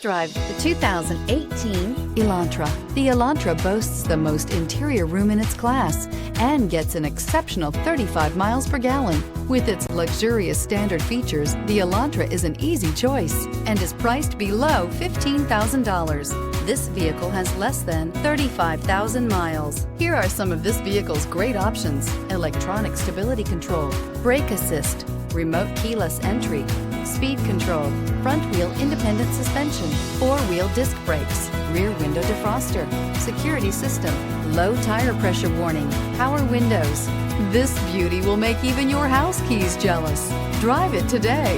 test drive the 2018 Elantra. The Elantra boasts the most interior room in its class and gets an exceptional 35 miles per gallon. With its luxurious standard features, the Elantra is an easy choice and is priced below $15,000. This vehicle has less than 35,000 miles. Here are some of this vehicle's great options: electronic stability control, brake assist, remote keyless entry, speed control, front wheel independent suspension, four-wheel disc brakes, rear window defroster, security system, low tire pressure warning, power windows. This beauty will make even your house keys jealous. Drive it today.